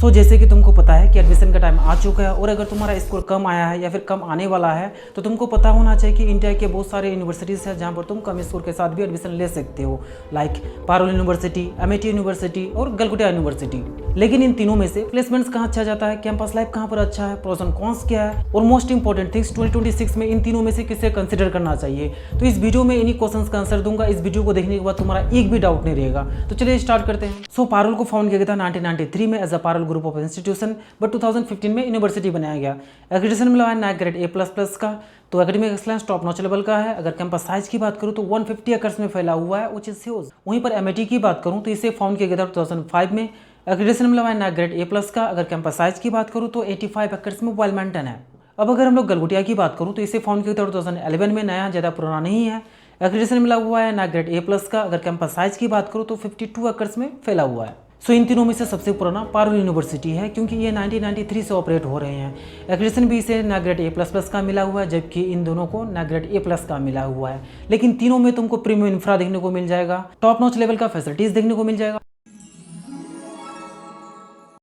जैसे कि तुमको पता है कि एडमिशन का टाइम आ चुका है और अगर तुम्हारा स्कोर कम आया है या फिर कम आने वाला है तो तुमको पता होना चाहिए कि इंडिया के बहुत सारे यूनिवर्सिटीज़ हैं जहाँ पर तुम कम स्कोर के साथ भी एडमिशन ले सकते हो, like Parul university, MIT university और गलगोटिया यूनिवर्सिटी। लेकिन इन तीनों में से प्लेसमेंट्स कहाँ अच्छा जाता है, कैंपस लाइफ कहाँ पर अच्छा है, प्रोस एंड कॉन्स क्या है और मोस्ट इंपॉर्टेंट थिंग्स 2026 में इन तीनों में से किसे कंसिडर करना चाहिए। तो इस वीडियो में इन्हीं क्वेश्चंस का आंसर दूंगा। इस वीडियो को देखने के बाद तुम्हारा एक भी डाउट नहीं रहेगा। तो चलिए स्टार्ट करते हैं। पारुल को फाउंड किया गया था 1993 में as a Parul group of institution, but 2015 में यूनिवर्सिटी बनाया गया। एक्रेडिटेशन मिला है NAAC ग्रेड A++ का, तो academic excellence top notch level का है। अगर कैंपस साइज की बात करूं तो 150 एकर्स में फैला हुआ है, व्हिच इज ह्यूज। वहीं पर एमआईटी की बात करूं तो इसे फाउंड किया गया था 2005 में। एक्रेडिटेशन मिला है NAAC ग्रेड A+ का। अगर कैंपस साइज की बात करूं तो 85 एकर्स में वेल मेंटेन है। अब अगर हम लोग गलगोटिया की बात करूं तो इसे फाउंड किया था 2011 में, नया ज़्यादा पुराना नहीं है। एक्रेडिटेशन मिला हुआ है NAAC ग्रेड A+ का। अगर कैंपस साइज की बात करूं तो 52 एकर्स में फैला हुआ है। इन तीनों में से सबसे पुराना पारुल यूनिवर्सिटी है क्योंकि ये 1993 से ऑपरेट हो रहे हैं। एक्रेडिटेशन भी इसे NAAC ग्रेड A++ का मिला हुआ है, जबकि इन दोनों को NAAC ग्रेड A+ का मिला हुआ है। लेकिन तीनों में तुमको प्रीमियम इंफ्रा देखने को मिल जाएगा, टॉप नॉच लेवल का फैसिलिटीज देखने को मिल जाएगा।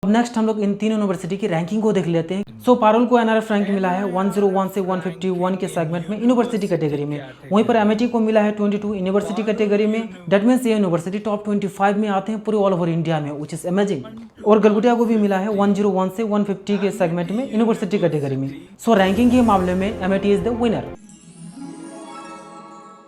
अब नेक्स्ट हम लोग इन तीनों यूनिवर्सिटी की रैंकिंग को देख लेते हैं। पारुल को NRF रैंक मिला है 101 से 151 के सेगमेंट में यूनिवर्सिटी कैटेगरी में। वहीं पर एमआईटी को मिला है 22 यूनिवर्सिटी कैटेगरी में। दैट मींस ये यूनिवर्सिटी टॉप 25 में आते हैं पूरे ऑल ओवर इंडिया में, व्हिच इज अमेजिंग। और गलगोटिया को भी मिला है 101 से 150 के सेगमेंट में यूनिवर्सिटी कैटेगरी में। रैंकिंग के मामले में MIT is the winner.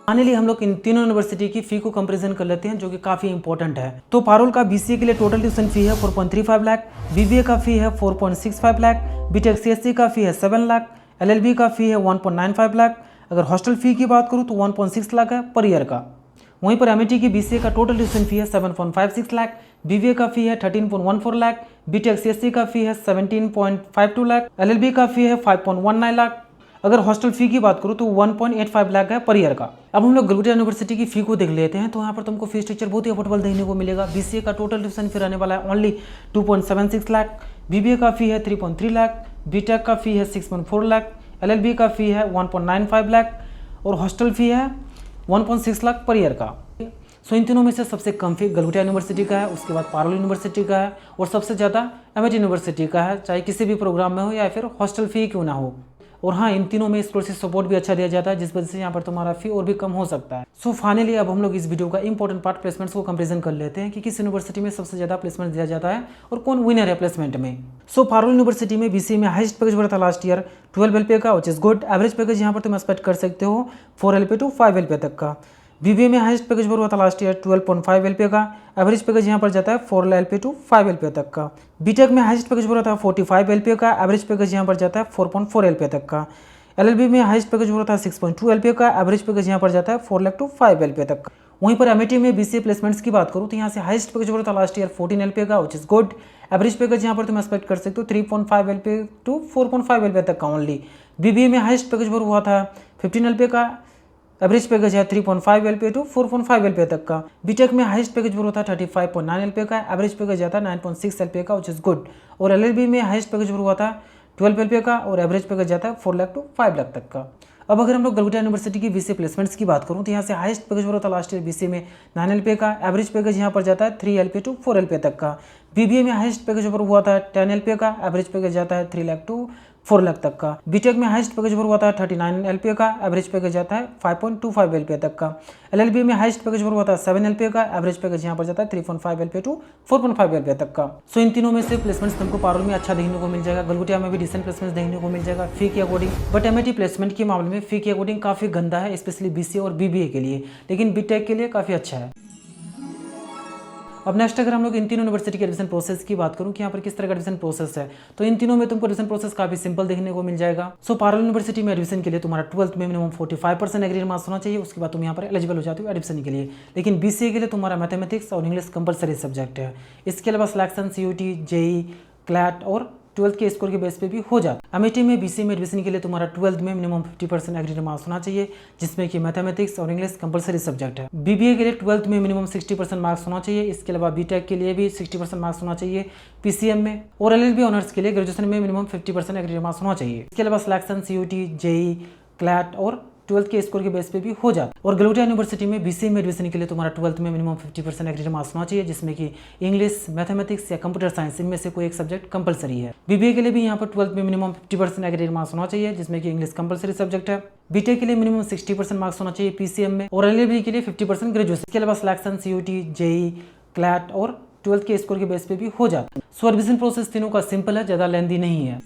Finally हम लोग इन तीनों यूनिवर्सिटी की फी को कंपैरिजन कर लेते हैं, जो कि काफी इंपॉर्टेंट है। तो पारुल का बीसीए के लिए टोटल ट्यूशन फी है 4.35 लाख, बीबीए का फी है 4.65 लाख, बीटेक सीएससी का फी है 7 लाख, एलएलबी का फी है 1.95 लाख। अगर हॉस्टल फी की बात करूँ तो 1.6 लाख है पर ईयर का। वहीं पर एमआईटी की बीसीए का टोटल ट्यूशन फी है 7.56 लाख, बीबीए का फी है 13.14 लाख, बीटेक सीएससी का फी है 17.52 लाख, एलएलबी का फी है 5.19 लाख। अगर हॉस्टल फी की बात करूँ तो 1.85 लाख है पर ईयर का। अब हम लोग गलगोटिया यूनिवर्सिटी की फी को देख लेते हैं। तो यहाँ पर तुमको फी स्ट्रक्चर बहुत ही अफोर्डेबल देखने को मिलेगा। बीसीए का टोटल ट्यूशन फी रहने वाला है ओनली 2.76 लाख, बीबीए का फी है 3.3 लाख, बीटेक का फी है 6.4 लाख, एलएलबी का फी है 1.95 लाख और हॉस्टल फी है 1.6 लाख पर ईयर का। इन तीनों में से सबसे कम फी गलगोटिया यूनिवर्सिटी का है, उसके बाद पारुल यूनिवर्सिटी का है और सबसे ज़्यादा एमआईटी यूनिवर्सिटी का है, चाहे किसी भी प्रोग्राम में हो या फिर हॉस्टल फी क्यों ना हो। और हाँ, इन तीनों में स्कॉलरशिप सपोर्ट भी अच्छा दिया जाता है, जिस वजह से यहाँ पर तुम्हारा फी और भी कम हो सकता है। फाइनली अब हम लोग इस वीडियो का इंपॉर्टेंट पार्ट प्लेसमेंट्स को कंपैरिजन कर लेते हैं कि किस यूनिवर्सिटी में सबसे ज़्यादा प्लेसमेंट दिया जाता है और कौन विनर है प्लेसमेंट में। पारुल यूनिवर्सिटी में बीसीए में हाईएस्ट पैकेज बढ़ा था लास्ट ईयर 12 LPA का, which is good. Average package यहाँ पर तुम एक्सपेक्ट कर सकते हो 4 LPA टू 5 LPA तक का। बीबीए में हाईएस्ट पैकेज हुआ था लास्ट ईयर 12.5 LPA का। एवरेज पैकेज यहाँ पर जाता है 4 LPA टू 5 LPA तक का। बीटेक में हाईएस्ट पैकेज हुआ था 45 LPA का। एवरेज पैकेज यहाँ पर जाता है 4.4 LPA तक का। एलएलबी में हाईएस्ट पैकेज हुआ था 6.2 LPA का। एवरेज पैकेज यहाँ पर जाता है 4 लाख टू 5 LPA तक का। वहीं पर एमआईटी में बीसीए प्लेसमेंट्स की बात करूँ तो यहाँ से हाईएस्ट पैकेज हुआ था लास्ट ईयर 14 LPA का, which is good. Average package यहाँ पर तुम एक्सपेक्ट कर सकते हो 3.5 LPA टू 4.5 LPA तक का ओनली। बीबीए में हाईएस्ट पैकेज हुआ था 15 LPA का। एवरेज पैकेज है 3.5 LPA टू 4.5 LPA तक का। बीटेक में हाईएस्ट पैकेज हुआ था 35.9 LPA का। एवरेज पैकेज जाता है 9.6 LPA का, व्हिच इज गुड। और एलएलबी में हाईएस्ट पैकेज हुआ था 12 LPA का और एवरेज पैकेज जाता है 4 लाख टू 5 लाख तक का। अब अगर हम लोग गलगोटिया यूनिवर्सिटी की बीसीए प्लेसमेंट्स की बात करूँ तो यहाँ से हाईएस्ट पैकेज हो रहा था लास्ट ईयर बीसीए में 9 LPA का। एवरेज पैकेज यहाँ पर जाता है 3 LPA टू 4 LPA तक का। बीबीए में हाईएस्ट पैकेज हुआ था 10 LPA का। एवरेज पैकेज जाता है 3 लाख टू 4 लाख तक का। बीटेक में हाईएस्ट पैकेज हुआ था 39 LPA का। एवरेज पैकेज जाता है 5.25 LPA तक का। एलएलबी में हाईएस्ट पैकेज हुआ था 7 LPA का। एवरेज पैकेज यहाँ पर जाता है 3.5 LPA टू 4.5 LPA तक का। इन तीनों में से प्लेसमेंट्स तुमको पारुल में अच्छा देखने को मिल जाएगा, गलगोटिया में भी डिसेंट प्लेसमेंट्स देखने को मिल जाएगा फी के अकॉर्डिंग। बट एमआईटी प्लेसमेंट के मामले में फी के अकॉर्डिंग काफी गंदा है, स्पेशली बीसीए और बीबीए के लिए, लेकिन बीटेक के लिए काफी अच्छा है। अब नेक्स्ट अगर हम लोग इन तीनों यूनिवर्सिटी के एडमिशन प्रोसेस की बात करूं कि यहाँ पर किस तरह का एडमिशन प्रोसेस है, तो इन तीनों में तुमको एडमिशन प्रोसेस काफी सिंपल देखने को मिल जाएगा। पारुल यूनिवर्सिटी में एडमिशन के लिए तुम्हारा 12th में मिनिमम 45% एग्रीड मार्क्स होना चाहिए, उसके बाद तुम यहाँ पर एलिजिबल हो जाते हो एडमिशन के लिए। लेकिन बीसीए के लिए तुम्हारा मैथमेटिक्स और इंग्लिश कंपलसरी सब्जेक्ट है। इसके अलावा सिलेक्शन सीयूटी, जेई, क्लैट और 12th के स्कोर के बेस पे भी हो जाता है। एमआईटी में बीसीए में एडमिशन के लिए तुम्हारा 12th में मिनिमम 50% एग्रीड मार्क्स होना चाहिए, जिसमें कि मैथमेटिक्स और इंग्लिश कंपलसरी सब्जेक्ट है। बीबीए के लिए 12th में मिनिमम 60% मार्क्स होना चाहिए। इसके अलावा बीटेक के लिए भी 60% मार्क्स होना चाहिए पीसीएम में। और एलएलबी ऑनर्स के लिए ग्रेजुएशन में मिनिमम 50% एग्रीड मार्क्स होना चाहिए। इसके अलावा सिलेक्शन सीयूटी, जेई, क्लैट और 12th के स्कोर के बेस पे भी हो जाता है। और गलगोटिया यूनिवर्सिटी में बीसीए में एडमिशन के लिए तुम्हारा 12th में मिनिमम 50% एग्रीड मार्क्स होना चाहिए, जिसमें कि इंग्लिश, मैथमेटिक्स या कंप्यूटर साइंस इनमें से कोई एक सब्जेक्ट कंपलसरी है। बीबीए के लिए भी यहाँ पर 12th में मिनिमम 50% एग्रीड मार्क्स होना चाहिए, जिसमें कि इंग्लिश कंपलसरी सब्जेक्ट है। बीटेक के लिए मिनिमम 60% मार्क्स होना चाहिए पीसीएम में, और एलएलबी के लिए 50% ग्रेजुएशन। इसके अलावा सिलेक्शन सीयूटी, जेई, क्लैट और 12th के स्कोर के बेस पे भी हो जाता है। सो एडमिशन प्रोसेस तीनों का सिंपल है, ज़्यादा लेंदी नहीं है।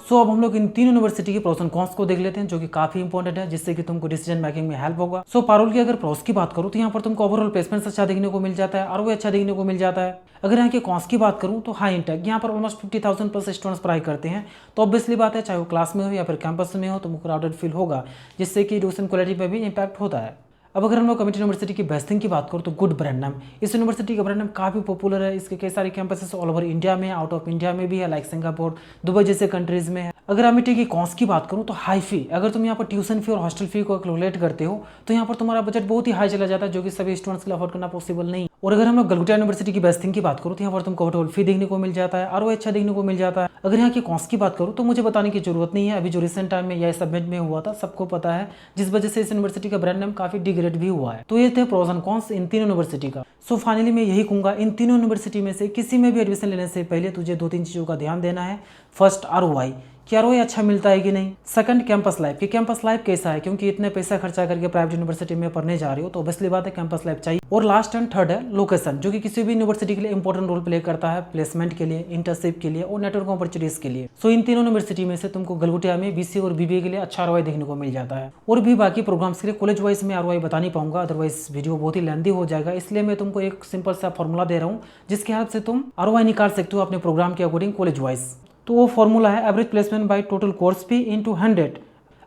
सो अब हम लोग इन तीन यूनिवर्सिटी के प्रोस एंड कॉन्स को देख लेते हैं, जो कि काफी इंपॉर्टेंट है, जिससे कि तुमको डिसीजन मेकिंग में हेल्प होगा। सो पारुल की अगर प्रोस की बात करूँ तो यहाँ पर तुमको ओवरऑल प्लेसमेंट अच्छा देखने को मिल जाता है, और वो अच्छा देखने को मिल जाता है। अगर यहाँ के कॉन्स की बात करूँ तो हाई इंटेक, यहाँ पर ऑलमोस्ट 50,000 प्लस स्टूडेंट्स पढ़ाई करते हैं। तो ऑब्वियसली बात है, चाहे वो क्लास में हो या फिर कैंपस में हो, तुमको क्राउडेड फील होगा, जिससे कि एजुकेशन क्वालिटी पर भी इंपैक्ट होता है। अब अगर हम लोग कमिटी यूनिवर्सिटी की बेस्ट थिंग की बात करूँ तो गुड ब्रांड नाम। इस यूनिवर्सिटी का ब्रांड नाम काफ़ी पॉपुलर है। इसके कई सारे कैंपसेस ऑल ओवर इंडिया में, आउट ऑफ इंडिया में भी है, लाइक सिंगापुर, दुबई जैसे कंट्रीज में है। अगर अमिटी की कॉस्ट की बात करूँ तो हाई फी, अगर तुम यहाँ पर ट्यूशन फी और हॉस्टल फी को कैलकुलेट करते हो तो यहाँ पर तुम्हारा बजट बहुत ही हाई चला जाता है, जो कि सभी स्टूडेंट्स के लिए अफोर्ड करना पॉसिबल नहीं। और अगर हम लोग गलगोटिया यूनिवर्सिटी की बेस्ट थिंग की बात करूँ तो यहाँ पर तुमको होटल फी देखने को मिल जाता है, और वो अच्छा देखने को मिल जाता है। अगर यहाँ की कॉस्ट की बात करूँ तो मुझे बताने की जरूरत नहीं है, अभी जो रिसेंट टाइम में यह सबमिट में हुआ था सबको पता है, जिस वजह से इस यूनिवर्सिटी का ब्रांड नेम काफी डिग्रेड भी हुआ है। तो ये थे प्रोस एंड कॉन्स इन तीनों यूनिवर्सिटी का। सो फाइनली मैं यही कहूंगा, इन तीनों यूनिवर्सिटी में से किसी में भी एडमिशन लेने से पहले तुझे 2-3 चीज़ों का ध्यान देना है। फर्स्ट ROI, कि ROI अच्छा मिलता है कि नहीं। सेकंड कैंपस लाइफ, कि कैंपस लाइफ कैसा है, क्योंकि इतने पैसा खर्चा करके प्राइवेट यूनिवर्सिटी में पढ़ने जा रहे हो तो ऑब्वियसली बात है कैंपस लाइफ चाहिए। और लास्ट एंड थर्ड है लोकेशन, जो कि किसी भी यूनिवर्सिटी के लिए इंपॉर्टेंट रोल प्ले करता है, प्लेसमेंट के लिए, इंटर्नशिप के लिए और नेटवर्क अपॉर्चुनिटीज के लिए। सो इन तीनों यूनिवर्सिटी में से तुमको गलगोटिया में बीसीए और बीबीए के लिए अच्छा ROI देखने को मिल जाता है। और भी बाकी प्रोग्राम्स के लिए कॉलेज वाइज में ROI बता नहीं पाऊंगा, अदरवाइज वीडियो बहुत ही लेंथी हो जाएगा, इसलिए मैं तुमको एक सिंपल सा फॉर्मूला दे रहा हूँ, जिसके हेल्प से तुम ROI निकाल सकते हो अपने प्रोग्राम के अकॉर्डिंग कॉलेज वाइज। तो वो फॉर्मूला है average placement by total course fee into 100।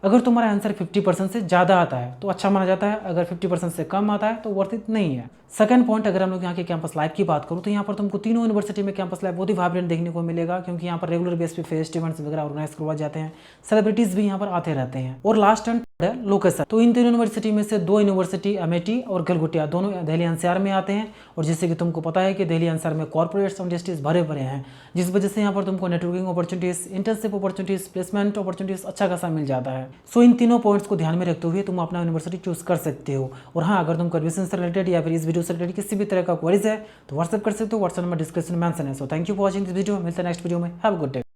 अगर तुम्हारा आंसर 50% से ज़्यादा आता है तो अच्छा माना जाता है, अगर 50% से कम आता है तो वर्थ इट नहीं है। सेकंड पॉइंट, अगर हम लोग यहाँ के कैंपस लाइफ की बात करूँ तो यहाँ पर तुमको तीनों यूनिवर्सिटी में कैंपस लाइफ बहुत ही वाइब्रेंट देखने को मिलेगा, क्योंकि यहाँ पर रेगुलर बेस पे फेस्ट इवेंट्स वगैरह ऑर्गेनाइज करवाए जाते हैं, सेलिब्रिटीज भी यहाँ पर आते रहते हैं। और लास्ट एंड है लोकेशन, तो इन तीनों यूनिवर्सिटी में से 2 यूनिवर्सिटी अमेठी और गलगोटिया दोनों दिल्ली एनसीआर में आते हैं। और जिससे कि तुमको पता है कि दिल्ली एनसीआर में कॉर्पोरेट्स और इंडस्ट्रीज भरे भरे हैं, जिस वजह से यहाँ पर तुमको networking opportunities, internship opportunities, placement opportunities अच्छा खासा मिल जाता है। सो इन तीनों पॉइंट्स को ध्यान में रखते हुए तुम अपना यूनिवर्सिटी चूज कर सकते हो। और हाँ, अगर तुमको एडमिशन से रिलेटेड या फिर इस वीडियो से रिलेटेड किसी भी तरह का क्वेरीज है तो व्हाट्सएप कर सकते हो, व्हाट्सएप नंबर डिस्क्रिप्शन में मेंशन है। So thank you for watching this video, मिलते हैं नेक्स्ट वीडियो में। Have a good day.